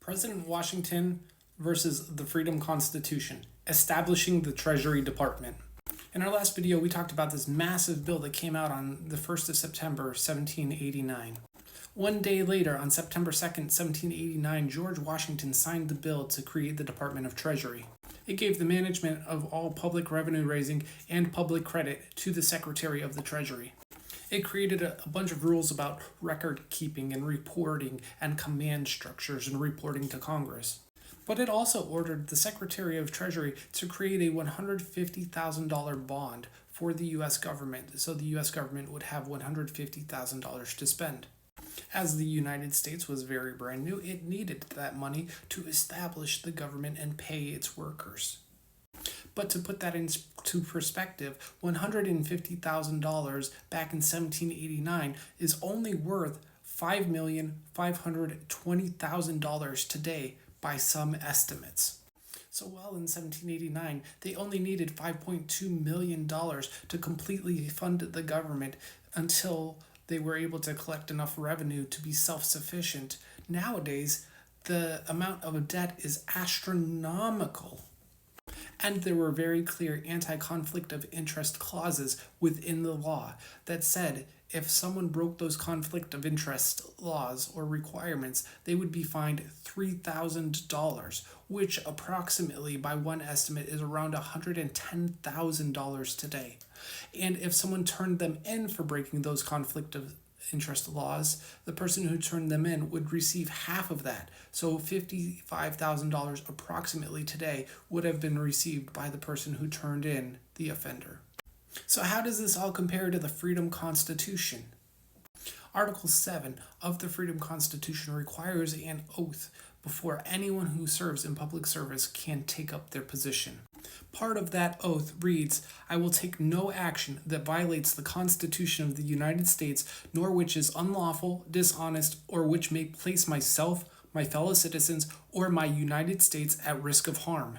President Washington versus the Freedom Constitution, establishing the Treasury Department. In our last video, we talked about this massive bill that came out on the 1st of September, 1789. One day later, on September 2nd, 1789, George Washington signed the bill to create the Department of Treasury. It gave the management of all public revenue raising and public credit to the Secretary of the Treasury. It created a bunch of rules about record keeping and reporting and command structures and reporting to Congress. But it also ordered the Secretary of Treasury to create a $150,000 bond for the U.S. government, so the U.S. government would have $150,000 to spend. As the United States was very brand new, it needed that money to establish the government and pay its workers. But to put that into perspective, $150,000 back in 1789 is only worth $5,520,000 today by some estimates. So while in 1789 they only needed $5.2 million to completely fund the government until they were able to collect enough revenue to be self-sufficient, nowadays the amount of debt is astronomical. And there were very clear anti-conflict of interest clauses within the law that said if someone broke those conflict of interest laws or requirements, they would be fined $3,000, which approximately, by one estimate, is around $110,000 today. And if someone turned them in for breaking those conflict of interest laws, the person who turned them in would receive half of that. So $55,000 approximately today would have been received by the person who turned in the offender. So how does this all compare to the Freedom Constitution? Article 7 of the Freedom Constitution requires an oath before anyone who serves in public service can take up their position. Part of that oath reads, "I will take no action that violates the Constitution of the United States, nor which is unlawful, dishonest, or which may place myself, my fellow citizens, or my United States at risk of harm."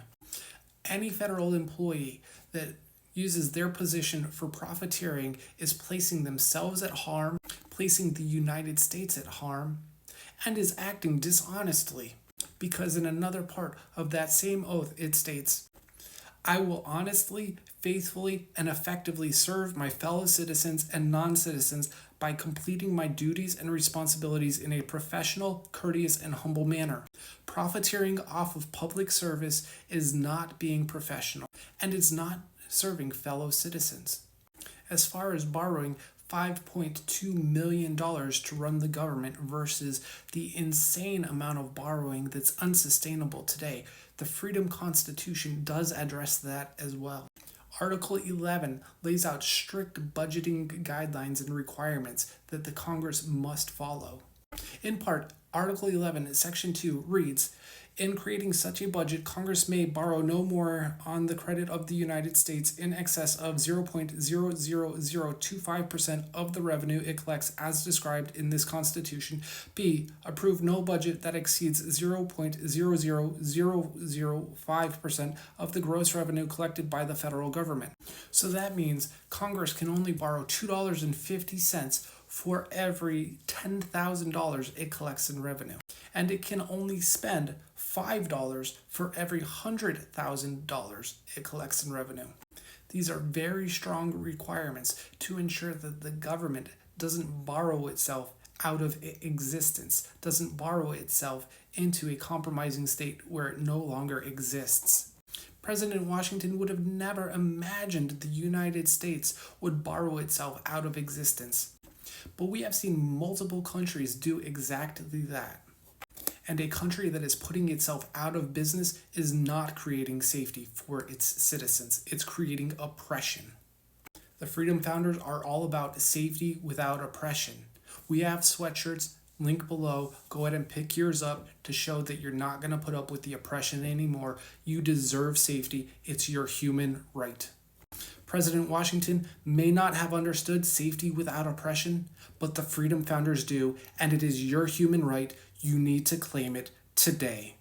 Any federal employee that uses their position for profiteering is placing themselves at harm, placing the United States at harm, and is acting dishonestly. Because in another part of that same oath it states, "I will honestly, faithfully, and effectively serve my fellow citizens and non-citizens by completing my duties and responsibilities in a professional, courteous, and humble manner." Profiteering off of public service is not being professional, and it's not serving fellow citizens. As far as borrowing $5.2 million to run the government versus the insane amount of borrowing that's unsustainable today, the Freedom Constitution does address that as well. Article 11 lays out strict budgeting guidelines and requirements that the Congress must follow. In part, Article 11, Section 2 reads, "In creating such a budget, Congress may borrow no more on the credit of the United States in excess of 0.00025% of the revenue it collects as described in this Constitution. B. Approve no budget that exceeds 0.00005% of the gross revenue collected by the federal government." So that means Congress can only borrow $2.50 for every $10,000 it collects in revenue. And it can only spend $5 for every $100,000 it collects in revenue. These are very strong requirements to ensure that the government doesn't borrow itself out of existence, doesn't borrow itself into a compromising state where it no longer exists. President Washington would have never imagined the United States would borrow itself out of existence. But we have seen multiple countries do exactly that. And a country that is putting itself out of business is not creating safety for its citizens. It's creating oppression. The Freedom Founders are all about safety without oppression. We have sweatshirts, link below. Go ahead and pick yours up to show that you're not going to put up with the oppression anymore. You deserve safety. It's your human right. President Washington may not have understood safety without oppression, but the Freedom Founders do, and it is your human right. You need to claim it today.